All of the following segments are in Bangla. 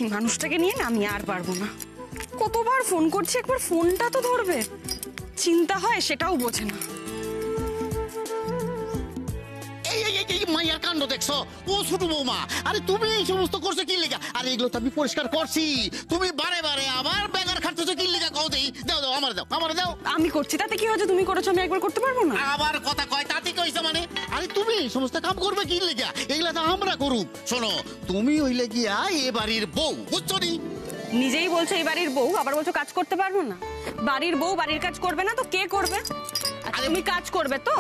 এই মানুষটাকে নিয়ে না আমি আর পারবো না। কতবার ফোন করছি, একবার ফোনটা তো ধরবে। চিন্তা হয় সেটাও বোঝে না। মাইয়ার কাণ্ড দেখছো? ও ছোট বৌমা, আরে তুমি এই সমস্ত করছো কি লিগা? আরে এগুলো তো আমি পরিষ্কার করছি, তুমি বারে বারে আবার বেগার খাটতেছো কি লিগা? কও দেই, দাও দাও, আমার দাও, আমার দাও। আমি করছি তাতে কি হয়েছে? তুমি করেছো, আমি একবার করতে পারবো না? আবার কথা কয় তাতে কইছো মানে? আরে তুমি এই সমস্ত কাম করবে কি লিগা? এগুলা তো আমরা করুক। শোনো, তুমি হইলে গিয়া এ বাড়ির বউ, বুঝছো নি? নিজেই বলছো এই বাড়ির বউ, আবার বলছো কাজ করতে পারবো না। বাড়ির বউ বাড়ির কাজ করবে না তো কে করবে? তুমি কাজ করবে তো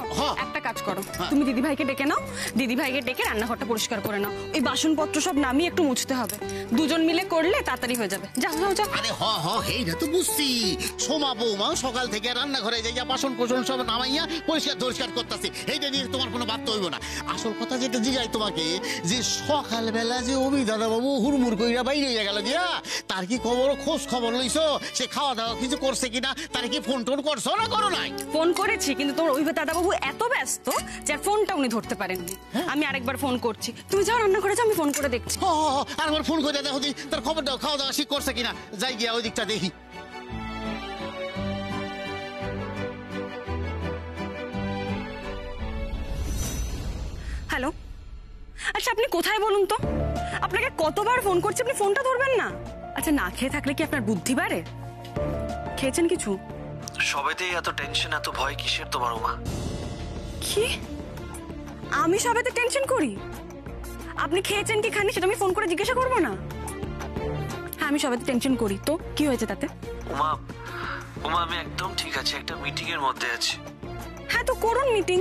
একটা কাজ করো, তুমি দিদি ভাইকে ডেকে নাও, দিদি ভাইকে ডেকে রান্নাঘরটা পরিষ্কার করে নাও। এই বাসনপত্র সব নামিয়ে একটু মুছতে হবে, দুজন মিলে করলে তাড়াতাড়ি হয়ে যাবে। যাও যাও যাও। আরে এইটা তো বুঝছি। সোমা বৌমা সকাল থেকে রান্নাঘরে যাইয়া বাসন কোসন সব নামাইয়া পরিষ্কার করতেছে, এইটা নিয়ে তোমার কোনো বাধ্য হইব না। আসল কথা যেটা জিগাই তোমাকে, যে সকালবেলা যে অভি দাদা বাবু হুড়মুড় কইরা বাইরে হইয়া গেল দিয়া, তার কি খোঁজ খবর লইছো? সে খাওয়া দাওয়া কিছু করছে কিনা? তার কি ফোন টোন করছো না করো নাই? ফোন করেছি, কিন্তু তোমার ওই দাদা বাবু এত ব্যস্ত যে ফোনটা উনি ধরতে পারেননি। আমি আরেকবার ফোন করছি, তুমি যাও রান্না করে যাও, আমি ফোন করে দেখছি। আরেকবার ফোন করে দেখো দি, তার খবর দাও, খাওয়া দাওয়া ঠিক করছে কিনা। যাই গিয়া ওই দিকটা দেখি। হ্যালো, আচ্ছা আপনি কোথায় বলুন তো? আপনাকে কতবার ফোন করছি, আপনি ফোনটা ধরবেন না। আচ্ছা না খেয়ে থাকলে কি আপনার বুদ্ধি বাড়ে? খেয়েছেন কিছু? সবেতেই এত টেনশন, এত ভয় কিসের তোমার উমা? কি? আমি সবেতে টেনশন করি? আপনি খেয়েছেন কি খাননি সেটা আমি ফোন করে জিজ্ঞাসা করবো না? হ্যাঁ আমি সবেতে টেনশন করি, তো কি হয়েছে তাতে? উমা উমা আমি একদম ঠিক আছে, একটা মিটিং এর মধ্যে আছি। হ্যাঁ তো করুন মিটিং,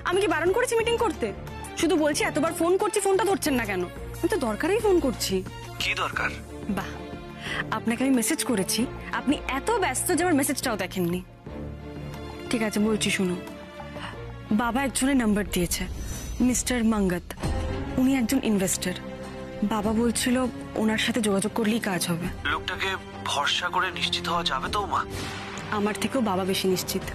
আমি কি বারণ করেছি মিটিং করতে? শুধু বলছি এতবার ফোন করছি, ফোনটা ধরছেন না কেন? আমি তো দরকারেই ফোন করছি। কি দরকার? বাহ, আপনাকে আমি মেসেজ করেছি, আপনি এত ব্যস্ত যে আমার মেসেজটাও দেখেননি। ঠিক আছে বলছি শুনুন, বাবা একজনের নাম্বার দিয়েছে, মিস্টার মঙ্গত। উনি একজন ইনভেস্টর। বাবা বলছিল ওনার সাথে যোগাযোগ করলেই কাজ হবে। লোকটাকে ভরসা করে নিশ্চিত হওয়া যাবে তো উমা? আমার থেকেও বাবা বেশি নিশ্চিত।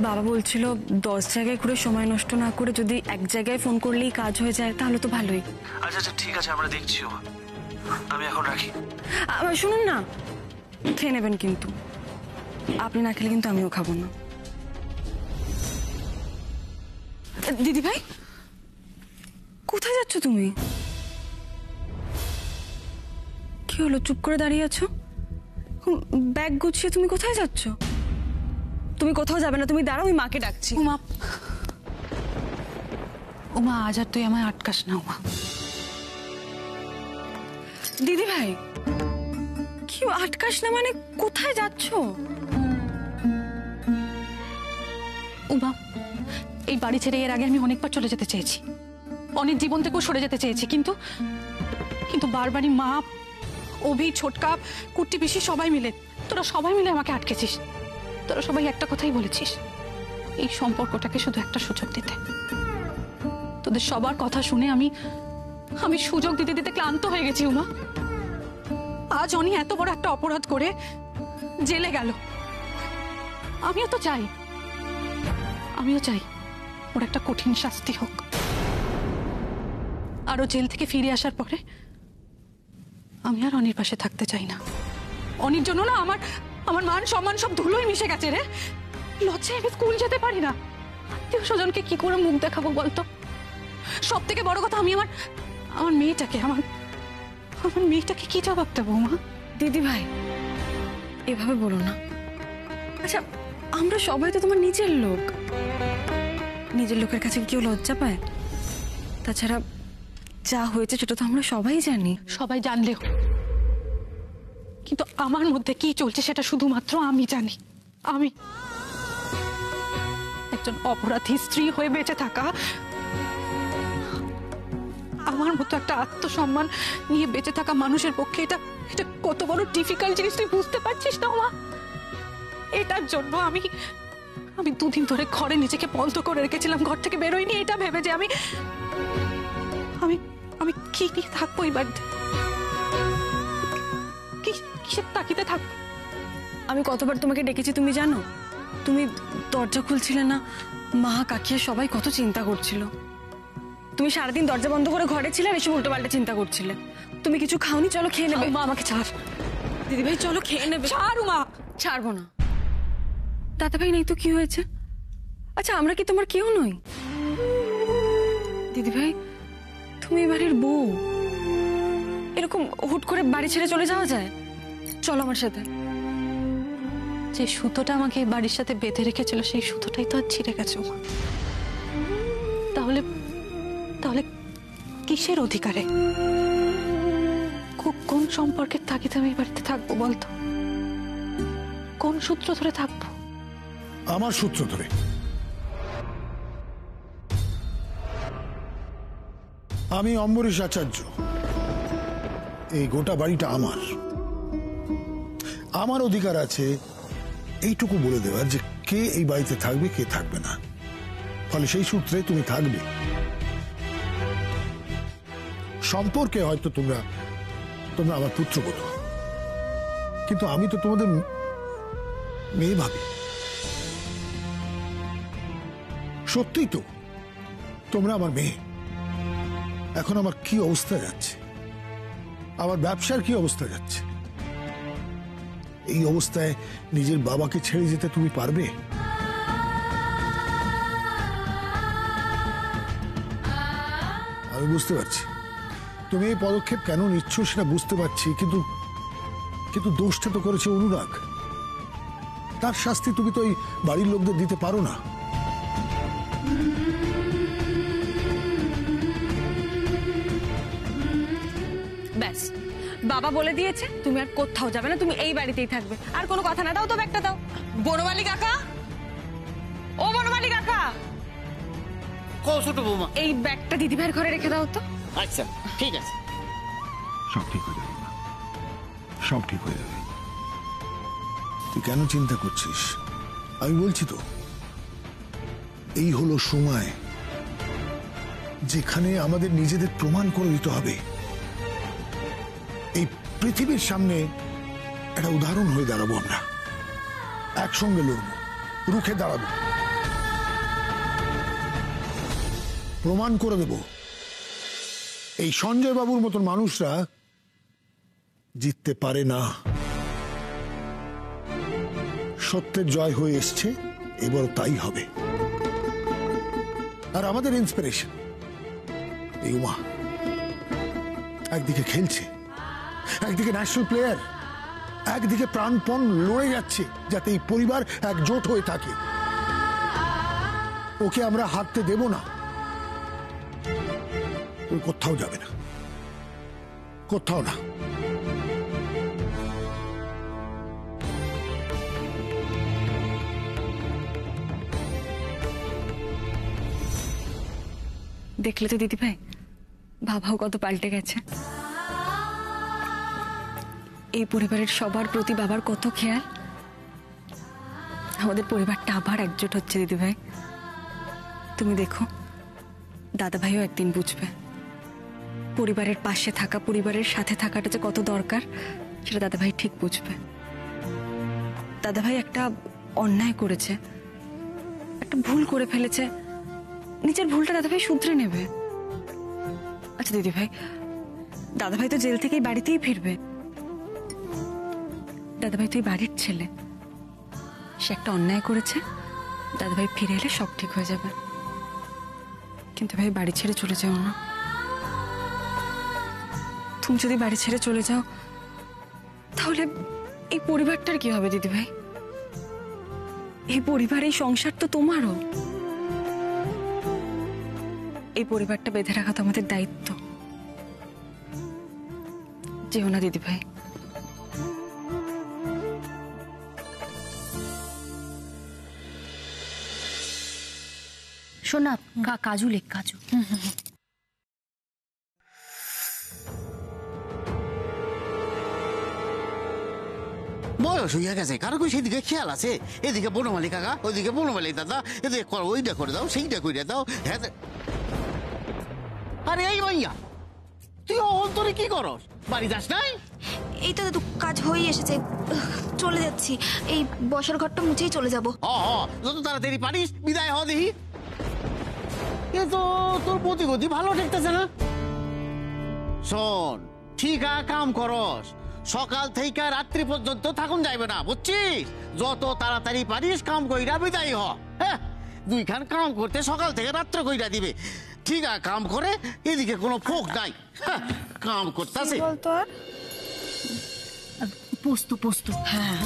বাবা বলছিল 10 জায়গায় ঘুরে সময় নষ্ট না করে যদি এক জায়গায় ফোন করলেই কাজ হয়ে যায় তাহলে তো ভালোই। আচ্ছা আচ্ছা ঠিক আছে, আমরা দেখছি উমা, আমি এখন রাখি। শুনুন না, খেয়ে নেবেন কিন্তু। আপনি না খেলে কিন্তু আমিও খাবো না। দিদি ভাই কোথায় যাচ্ছ তুমি? কি হলো, চুপ করে দাঁড়িয়ে আছো? ব্যাগ গুছিয়ে তুমি কোথায় যাচ্ছ? তুমি কোথাও যাবে না, তুমি দাঁড়াও, আমি মাকে ডাকছি। উমা উমা আজ আর তুই আমায় আটকাস না উমা। দিদি ভাই কি আটকাস না মানে? কোথায় যাচ্ছ? উমা এই বাড়ি ছেড়ে এর আগে আমি অনেকবার চলে যেতে চেয়েছি, অনেক জীবন থেকেও সরে যেতে চেয়েছি, কিন্তু কিন্তু বারবারই মা, অভি, ছোটকা, কুট্টি পিসি সবাই মিলে আমাকে আটকেছিস। তোরা সবাই একটা কথাই বলেছিস, এই সম্পর্কটাকে শুধু একটা সুযোগ দিতে। তোদের সবার কথা শুনে আমি সুযোগ দিতে দিতে ক্লান্ত হয়ে গেছি উমা। আজ অনি এত বড় একটা অপরাধ করে জেলে গেল। আমিও চাই ওর একটা কঠিন শাস্তি হোক। আরো জেল থেকে ফিরে আসার পরে আমি আর অনির পাশে থাকতে চাই না। অনির জন্য না আমার মান সম্মান সব ধুলোয় মিশে গেছে রে। লজ্জায় আমি স্কুল যেতে পারি না। আত্মীয় স্বজনকে কি করে মুখ দেখাবো বলতো? সব থেকে বড় কথা, আমি আমার মেয়েটাকে কি জবাব দেবো মা? দিদি ভাই এভাবে বলো না। আচ্ছা আমরা সবাই তো তোমার নিজের লোক, নিজের লোকের কাছে কেউ লজ্জা পায়? তাছাড়া যা হয়েছে সেটা তো আমরা সবাই জানি। সবাই জানলেও কিন্তু আমার মধ্যে কি চলছে সেটা শুধুমাত্র আমি জানি। আমি একজন অপরাধী স্ত্রী হয়ে বেঁচে থাকা, আমার মতো একটা আত্মসম্মান নিয়ে বেঁচে থাকা মানুষের পক্ষে এটা কত বড় ডিফিকাল্ট জিনিস তুই বুঝতে পারছিস না মা? এটার জন্য আমি 2 দিন ধরে ঘরে নিজেকে বন্ধ করে রেখেছিলাম, ঘর থেকে বেরোইনি, এটা ভেবে যে আমি কি নিয়ে থাকবো এই বাড়িতে, কিসের তাকিতে থাকবো? আমি কতবার তোমাকে ডেকেছি তুমি জানো? তুমি দরজা খুলছিলে না, মা কাকিয়া সবাই কত চিন্তা করছিল। তুমি সারাদিন দরজা বন্ধ করে ঘরে ছিলে আর এসব উল্টোপাল্টা চিন্তা করছিলে। তুমি কিছু খাওনি, চলো খেয়ে নেবে। মা আমাকে ছাড়, দিদি ভাই চলো খেয়ে নেবে। ছাড় মা। ছাড়বো না। দাদা ভাই নেই তো কি হয়েছে? আচ্ছা আমরা কি তোমার কেউ নই? দিদি ভাই তুমি এই বাড়ির বউ, এরকম হুট করে বাড়ি ছেড়ে চলে যাওয়া যায়? চলো আমার সাথে। যে সুতোটা আমাকে এই বাড়ির সাথে বেঁধে রেখেছিল সেই সুতোটাই তো আর ছিঁড়ে গেছে মা। তাহলে তাহলে কিসের অধিকারে, কোন সম্পর্কের তাগিদে আমি এই বাড়িতে থাকবো বলতো? কোন সূত্র ধরে থাকবো? আমার সূত্র ধরে। আমি অম্বরীশ আচার্য, এই গোটা বাড়িটা আমার। আমার অধিকার আছে এইটুকু বলে দেওয়ার যে কে এই বাড়িতে থাকবে, কে থাকবে না। ফলে সেই সূত্রে তুমি থাকবে। সম্পর্কে হয়তো তোমরা আমার পুত্রবধূ, কিন্তু আমি তো তোমাদের মেয়ে ভাবি। সত্যিই তো তোমরা আমার মেয়ে। এখন আমার কি অবস্থা যাচ্ছে, আমার ব্যবসার কি অবস্থা যাচ্ছে, এই অবস্থায় নিজের বাবাকে ছেড়ে যেতে তুমি পারবে? আমি বুঝতে পারছি তুমি এই পদক্ষেপ কেন নিচ্ছ, সেটা বুঝতে পারছি, কিন্তু দোষটা তো করেছে অনুরাগ। তার শাস্তি তুমি তো এই বাড়ির লোকদের দিতে পারো না। ব্যাস, বাবা বলে দিয়েছে তুমি আর কোথাও যাবে না, তুমি এই বাড়িতেই থাকবে। আর কোনো কথা না। দাও তো ব্যাগটা দাও। বনমালী কাকা, ও বনমালী কাকা, কো ছোট বৌমা। এই ব্যাগটা দিদি ভাইয়ের ঘরে রেখে দাও তো। আচ্ছা ঠিক আছে। সব ঠিক হয়ে যাবে, সব ঠিক হয়ে যাবে। তুই কেন চিন্তা করছিস? আমি বলছি তো, এই হলো সময় যেখানে আমাদের নিজেদের প্রমাণ করে দিতে হবে। এই পৃথিবীর সামনে একটা উদাহরণ হয়ে দাঁড়াবো আমরা। একসঙ্গে লড়বো, রুখে দাঁড়াবো, প্রমাণ করে দেব এই সঞ্জয় বাবুর মতন মানুষরা জিততে পারে না। সত্যের জয় হয়ে এসছে, এবার তাই হবে। আর আমাদের ইন্সপিরেশন এই উমা, একদিকে খেলছে, একদিকে ন্যাশনাল প্লেয়ার, একদিকে প্রাণপণ লড়ে যাচ্ছে যাতে এই পরিবার একজোট হয়ে থাকে। ওকে আমরা হারতে দেব না। ও কোথাও যাবে না, কোথাও না। দেখলে তো দিদি ভাই, বাবাও কত পাল্টে গেছে। এই পরিবারের সবার প্রতি বাবার কত খেয়াল। আমাদের পরিবারটা আবার একজোট হচ্ছে দিদি ভাই। তুমি দেখো, দাদা ভাইও একদিন বুঝবে পরিবারের পাশে থাকা, পরিবারের সাথে থাকাটা যে কত দরকার, সেটা দাদা ভাই ঠিক বুঝবে। দাদা ভাই একটা অন্যায় করেছে, একটা ভুল করে ফেলেছে, নিজের ভুলটা দাদা ভাই শুধরে নেবে। আচ্ছা দিদি ভাই, দাদা ভাই তো জেল থেকে বাড়িতেই ফিরবে। দাদা ভাই তুই বাড়ির ছেলে, সে একটা অন্যায় করেছে, দাদা ভাই ফিরে এলে সব ঠিক হয়ে যাবে। কিন্তু ভাই বাড়ি ছেড়ে চলে যাও না। তুমি যদি বাড়ি ছেড়ে চলে যাও তাহলে এই পরিবারটার কি হবে দিদি ভাই? এই পরিবার, এই সংসার তো তোমারও। এই পরিবারটা বেঁধে রাখা তো আমাদের দায়িত্ব। যেও না দিদি ভাই। শোনা, কাজু লেখ, কাজু। বয়স হইয়া গেছে, কারো কই সেদিকে খেয়াল আছে? এদিকে বনমালী কাকা, ওইদিকে বনমালী দাদা, এদিকে ওইটা করে দাও, সেইটা করে দাও। হ্যাঁ, আরে এই মাইয়া, তুই অন্তরে কি করস? বাড়ি যাস নাই? এই তো দাদু, কাজ হয়ে এসেছে, চলে যাচ্ছি। এই বসার ঘরটা মুছেই চলে যাব। যত তাড়াতাড়ি পারিস বিদায় হ দেখি। এ তো তোর প্রতিগতি ভালো ঠেকতেছে না। শোন, ঠিক কাম করস, সকাল থেকে রাত্রি পর্যন্ত থাকুন যাইবে না, বুঝছিস? যত তাড়াতাড়ি পারিস কাম কইরা বিদায় হ। হ্যাঁ, দুইখান কাম করতে সকাল থেকে রাত্র কইরা দিবে। ঠিক কাম করে, এদিকে কোনো ফোক নাই। হ্যাঁ, কাম করতেছে। বলতো আর পোস্ত পোস্ত। হ্যাঁ,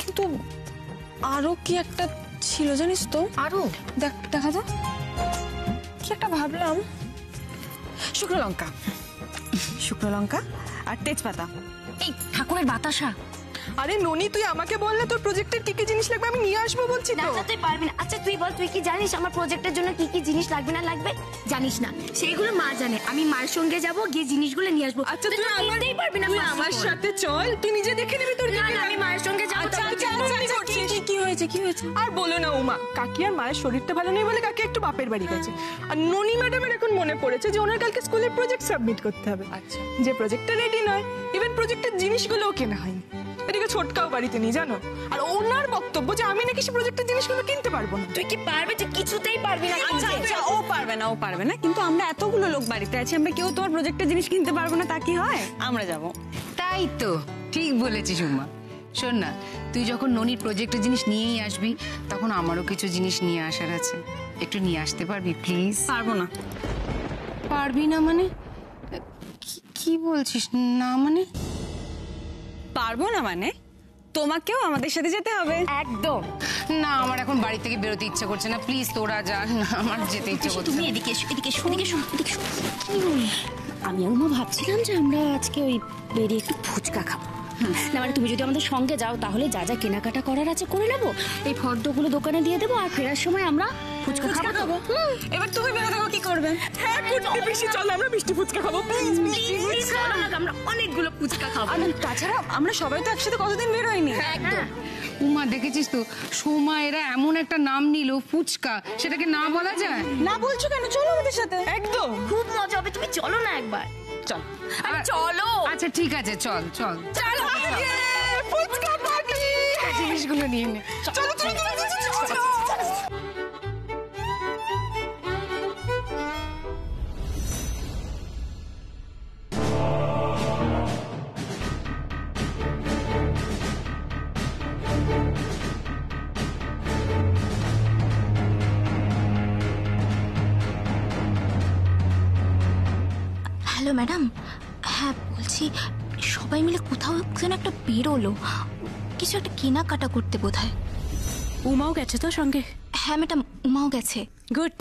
কিন্তু আরো কি একটা ছিল জানিস তো? আরো দেখা তো কি একটা ভাবলাম। শুকনো লঙ্কা আর তেজপাতা। এই ঠাকুরের বাতাসা। আরে ননি, তুই আমাকে বললে তোর প্রজেক্টের কি কি জিনিস লাগবে আমি নিয়ে আসবো বলছি না তো। না, তুই পারবি না। আচ্ছা তুই বল, তুই কি জানিস আমার প্রজেক্টের জন্য কি কি জিনিস লাগবে না লাগবে? জানিস না, সেইগুলো মা জানে। আমি মার সঙ্গে যাব, গিয়ে জিনিসগুলো নিয়ে আসবো। আচ্ছা, তুই কিনতেই পারবি না। তুই আমার সাথে চল, তুই নিজে দেখে নিবি তোর। না না, আমি মায়ের সঙ্গে যাবো। কি হয়েছে? আর বলো না উমা, কাকি আর মায়ের শরীরটা ভালো নেই বলে কাকি একটু বাপের বাড়ি গেছে। আর ননি ম্যাডামের এখন মনে পড়েছে যে ওনার কালকে স্কুলের প্রজেক্ট সাবমিট করতে হবে। আচ্ছা, যে প্রজেক্টটা রেডি নয়, ইভেন প্রজেক্টের জিনিসগুলোও কেনা হয়নি। এদিকে ছোটকাও বাড়িতে নেই জানো। আর ওনার বক্তব্য যে আমি নাকি সে প্রজেক্টের জিনিসগুলো কিনতে পারবো না। তুই কি পারবে? যে কিছুতেই পারবি না। আচ্ছা, ও পারবে না, কিন্তু আমরা এতগুলো লোক বাড়িতে আছি, আমরা কেউ তোমার প্রজেক্টের জিনিস কিনতে পারবো না তা কি হয়? আমরা যাব। তাই তো, ঠিক বলেছিস উমা। শোন না, তুই যখন ননির প্রজেক্টের জিনিস নিয়েই আসবি, তখন আমারও কিছু জিনিস নিয়ে আসার আছে। একটু নিয়ে আসতে পারবি প্লিজ? পারবো না। পারবি না মানে? কি বলছিস না মানে? পারবো না মানে তোমাকেও আমাদের সাথে যেতে হবে। একদম না, আমার এখন বাড়ি থেকে বেরোতে ইচ্ছা করছে না। প্লিজ তোরা যা, আমার যেতে ইচ্ছা করছে তুমি না। এদিকে এসো, এদিকে এসো, এদিকে এসো, এদিকে এসো। আমি আর মা ভাবছিলাম যে আমরা আজকে ওই বেরিয়ে একটু ফুচকা খাবো। না মানে তুমি যদি আমাদের সঙ্গে যাও তাহলে যা যা কেনাকাটা করার আছে করে নেবো, এই ফর্দগুলো দোকানে দিয়ে দেবো, আর ফেরার সময় আমরা ফুচকা খাবো। এবার তুমি বেরো, দেখো কি করবে। হ্যাঁ, কুট্টি পিসি চল আমরা মিষ্টি ফুচকা খাবো। প্লিজ আমরা অনেকগুলো ফুচকা খাবো। আর তাছাড়া আমরা সবাই তো একসাথে কতদিন বেরোয়নি। একদম। উমা, দেখেছিস তো সোমা, এরা এমন একটা নাম নিল ফুচকা, সেটাকে না বলা যায়? না বলছো কেন? চলো আমাদের সাথে। একদম খুব মজা হবে, তুমি চলো না একবার। চল। আরে চলো। আচ্ছা ঠিক আছে, চল চল চলো। ফুচকা পার্টি। জিনিসগুলো নিয়ে নে। চলো চলো চলো। হ্যালো ম্যাডাম, হ্যাঁ বলছি সবাই মিলে কোথাও যেন একটা বেরোলো, কিছু একটা কেনাকাটা করতে বোধহয়। উমাও গেছে তো সঙ্গে? হ্যাঁ ম্যাডাম, উমাও গেছে। গুড,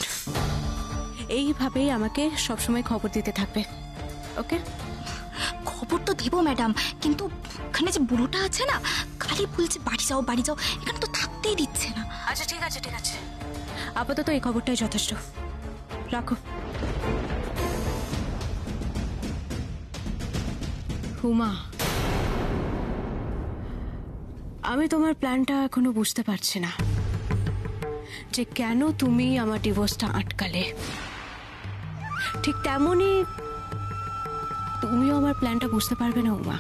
এইভাবেই আমাকে সবসময় খবর দিতে থাকবে, ওকে? খবর তো দেবো ম্যাডাম, কিন্তু ওখানে যে বুড়োটা আছে না, খালি বলছে বাড়ি যাও বাড়ি যাও, এখানে তো থাকতেই দিচ্ছে না। আচ্ছা ঠিক আছে ঠিক আছে, আপাতত এই খবরটাই যথেষ্ট, রাখো। উমা, আমি তোমার প্ল্যানটা এখনো বুঝতে পারছি না, যে কেন তুমি আমার ডিভোর্সটা আটকালে। ঠিক তেমনই তুমিও আমার প্ল্যানটা বুঝতে পারবে না উমা।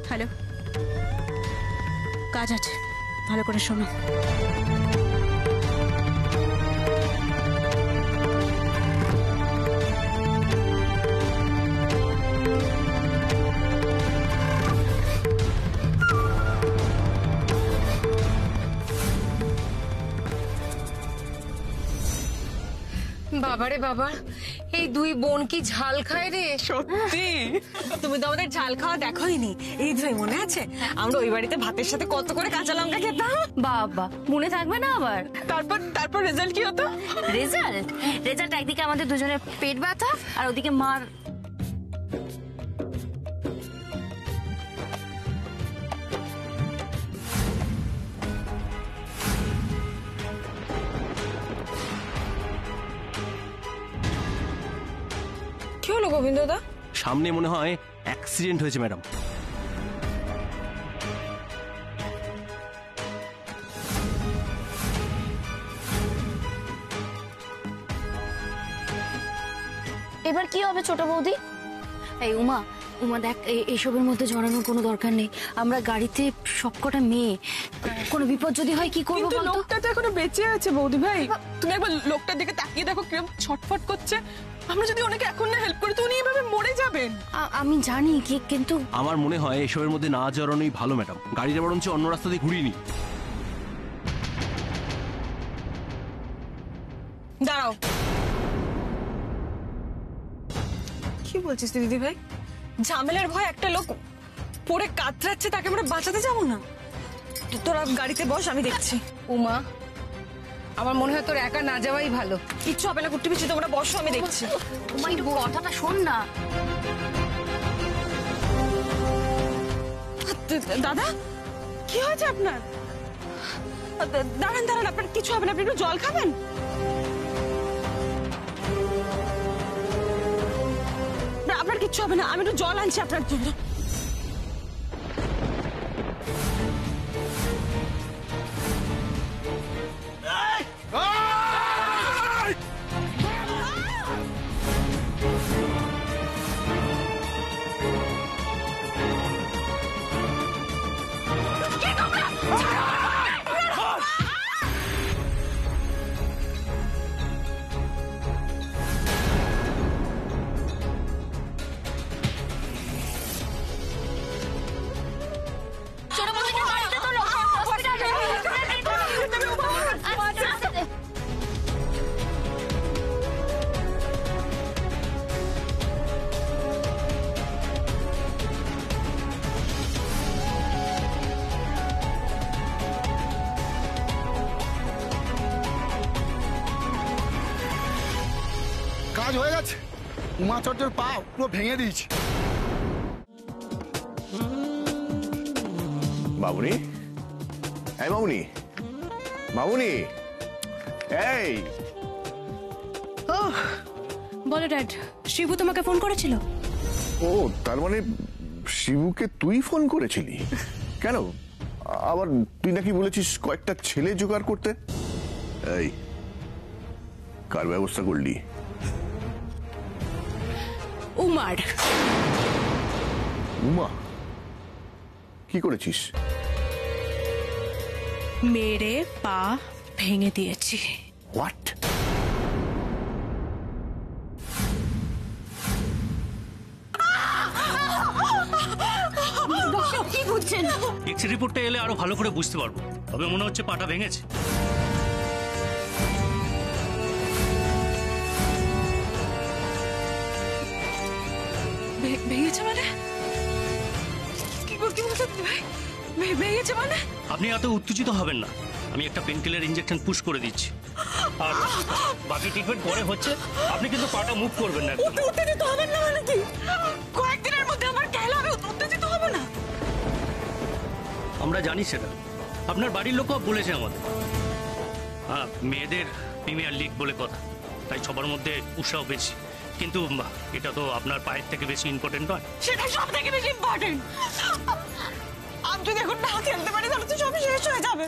হ্যালো, কাজ আছে, ভালো করে শোনো। বাবারে বাবা, এই দুই বোন কি ঝাল খায় রে। সত্যি তুমি তো আমাদের ঝাল খাওয়া দেখোইনি। এই ধরে মনে আছে আমরা ওই বাড়িতে ভাতের সাথে কত করে কাঁচা লঙ্কা খেতাম? বাবা মনে থাকবে না আবার? তারপর রেজাল্ট কি হতো? রেজাল্ট একদিকে আমাদের দুজনের পেট ব্যথা আর ওদিকে মার। কি হলো গোবিন্দদা? সামনে মনে হয় অ্যাক্সিডেন্ট হয়েছে ম্যাডাম। এবার কি হবে ছোট বৌদি? এই উমা, উমা দেখ, এসবের মধ্যে জড়ানোর কোনো দরকার নেই। আমরা গাড়িতে সবকটা মেয়ে, কোনো বিপদ যদি হয় কি করবো কিন্তু বলতো? লোকটা তো এখনো বেঁচে আছে বৌদি ভাই। তুমি একবার লোকটার দিকে তাকিয়ে দেখো কিরকম ছটফট করছে। আমরা যদি ওনাকে এখন না হেল্প করি তো উনি এভাবে মরে যাবেন। আমি জানি কি, কিন্তু আমার মনে হয় এসবের মধ্যে না জড়ানোই ভালো ম্যাডাম। গাড়িটা বরঞ্চ অন্য রাস্তা দিয়ে ঘুরিয়ে নি। দাঁড়াও, কি বলছিস দিদি ভাই? ঝামেলার ভয় একটা লোক পড়ে কাতরাচ্ছে, তাকে আমরা বাঁচাতে যাবো না? তোরা গাড়িতে বস, আমি দেখছি। উমা, আমার মনে হয় তোর একা না যাওয়াই ভালো। কিচ্ছু হবে না কুট্টি পিছু, তোমরা বসো, আমি দেখছি। উমা একটু কথাটা শোন না। দাদা, কি হয়েছে আপনার? দাঁড়ান দাঁড়ান, আপনার কিছু হবে না, আপনি একটু জল খাবেন? আপনার কিচ্ছু হবে না, আমি একটু জল আনছি আপনার জন্য। কাজ হয়ে গেছে। উমাচর্যের পা পুরো ভেঙে দিয়েছি। বাবুনি, এই বাবুনি, বাবুনি, এই বলো ড্যাড, শিবু তোমাকে ফোন করেছিল? ও, তার মানে শিবুকে তুই ফোন করেছিলি? কেন? আবার তুই নাকি বলেছিস কয়েকটা ছেলে জোগাড় করতে। এই কার ব্যবস্থা করলি? উমার। উমা, কি করেছিস? মেরে পা ভেঙে দিয়েছি। হোয়াট? কি বুঝছেন? এক্স রিপোর্টটা এলে আরো ভালো করে বুঝতে পারবো, তবে মনে হচ্ছে পাটা ভেঙেছে। ভেঙেছে মানে? কি বলছো ভাই? ভেঙেছে মানে? আপনি এত উত্তেজিত হবেন না, আমি একটা পেনকিলার ইনজেকশন পুশ করে দিচ্ছি, আর বাকি ট্রিটমেন্ট পরে হচ্ছে। আপনি কিন্তু পাটা মুভ করবেন না। উত্তেজিত হবেন না মানে কি? কয়েকদিনের মধ্যে আমার খেলা হবে, উত্তেজিত হবে না? আমরা জানি সেটা, আপনার বাড়ির লোকও বলেছে আমাদের। হ্যাঁ, মেয়েদের প্রিমিয়ার লিগ বলে কথা, তাই সবার মধ্যে উৎসাহ বেশি। কিন্তু এটা তো আপনার পায়ের থেকে বেশি ইম্পর্টেন্ট নয়। সেটা সব থেকে বেশি ইম্পর্টেন্ট। আমি যদি এখন না খেলতে পারি তাহলে তো সবই শেষ হয়ে যাবে।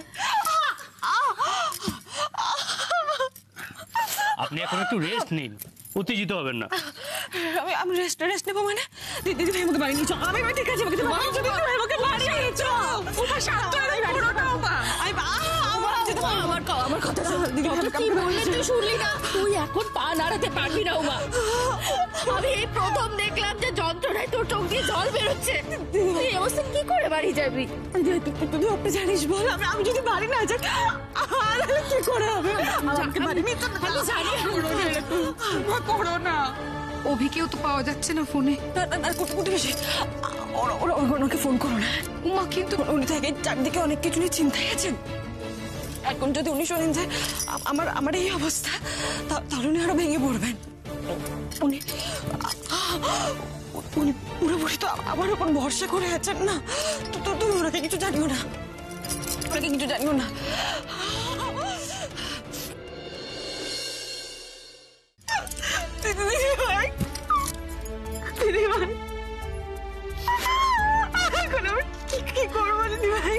আপনি এখন একটু রেস্ট নিন, উত্তেজিত হবেন না। আমি রেস্ট নেবো মানে? দিদি ভাই আমাকে বাড়ি নিয়ে চল। আমি ঠিক আছে, আমাকে বাড়ি নিয়ে চল। আমার কথা কি বললি তুই শুনলি না? তুই এখন পা নাড়াতে পারবি না উমা। আমি এই প্রথম দেখলাম যে যন্ত্রণায় তোর চোখ দিয়ে জল বেরোচ্ছে। তুই এই অবস্থা কি করে বাড়ি যাবি? তুই আপনি জানিস বল, আমি যদি বাড়ি না যাই তাহলে কি করে হবে? আমাকে বাড়ি নিয়ে চল। আমি জানি করো না। অভিকেও তো পাওয়া যাচ্ছে না ফোনে। ওনাকে ফোন করো না। উমা, কিন্তু উনি থেকে চারদিকে অনেক কিছু নিয়ে চিন্তায় আছেন। এখন যদি উনি শোনেন যে আমার এই অবস্থা, তাহলে উনি আরো ভেঙে পড়বেন। উনি পুরোপুরি তো আমার উপর ভরসা করে আছেন না। তো তুমি ওনাকে কিছু জানিও না, ওনাকে কিছু জানিও না। এখন আমি কি করবো দিদি ভাই?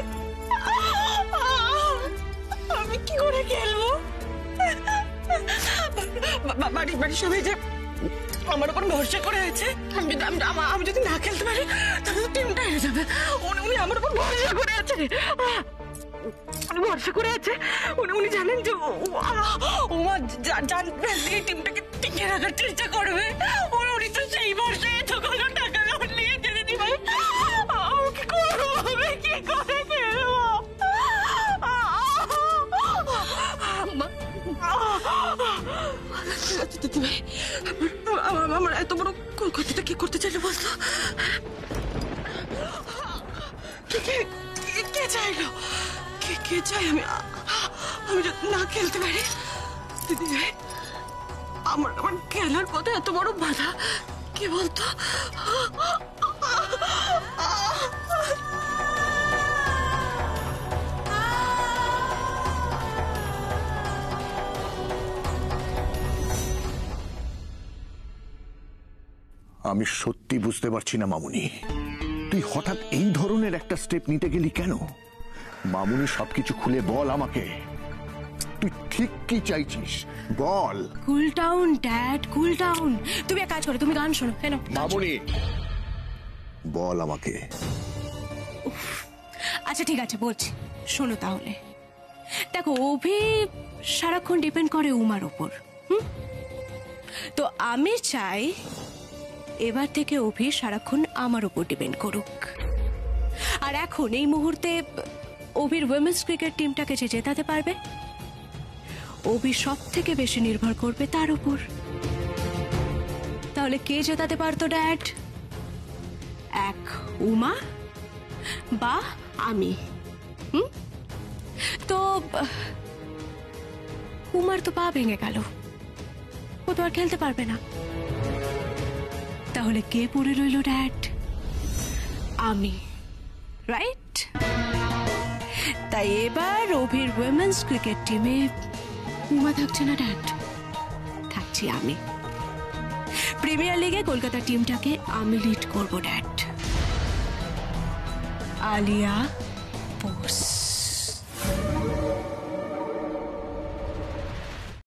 আমি কি করে খেলবো? বাড়ি সবাই যে আমার উপর ভরসা করে আছে। আমি যদি না খেলতে পারি তাহলে তো টিমটা হেরে যাবে। উনি আমার উপর ভরসা করে আছে, ভরসা করে আছে। উনি জানেন যে ওমা জানবেন এই টিমটাকে টিকে রাখার চেষ্টা করবে। উনি তো সেই ভরসায় এতগুলো টাকা লোন নিয়েছে দিদি ভাই। কি করবো আমি, কি করে খেলবো? দিদি ভাই আমার এত বড় ক্ষতিটা কি করতে চাইলে বলতো? কে চাইলো? কে চাই আমি যদি না খেলতে পারি? দিদি ভাই আমার খেলার পথে এত বড় বাধা কে বলতো? আমি সত্যি বুঝতে পারছি না মামুনি, তুই হঠাৎ এই ধরনের একটা স্টেপ নিতে গেলি কেন? মামুনি সবকিছু খুলে বল আমাকে, তুই ঠিক কি চাইছিস বল। Cool down dad, cool down. তুমি এক কাজ করো, তুমি গান শোনো। কেন মামুনি বল আমাকে। আচ্ছা ঠিক আছে বলছি, শোনো তাহলে। দেখো অভি সারাক্ষণ ডিপেন্ড করে উমার উপর, তো আমি চাই এবার থেকে অভি সারাক্ষণ আমার উপর ডিপেন্ড করুক। আর এখন এই মুহূর্তে অভির উইমেন্স ক্রিকেট টিমটাকে যে জেতাতে পারবে, অভি সব থেকে বেশি নির্ভর করবে তার উপর। তাহলে কে জেতাতে পারতো ড্যাড? এক উমা বা আমি। তো উমার তো পা ভেঙে গেল, ও তো আর খেলতে পারবে না। তাহলে কে পড়ে রইল ড্যাড? আমি, রাইট? তাই এবার অভির উইমেন্স ক্রিকেট টিমে উমা থাকছে না ড্যাড, থাকছি আমি। প্রিমিয়ার লিগে কলকাতা টিমটাকে আমি লিড করবো ড্যাড। আলিয়া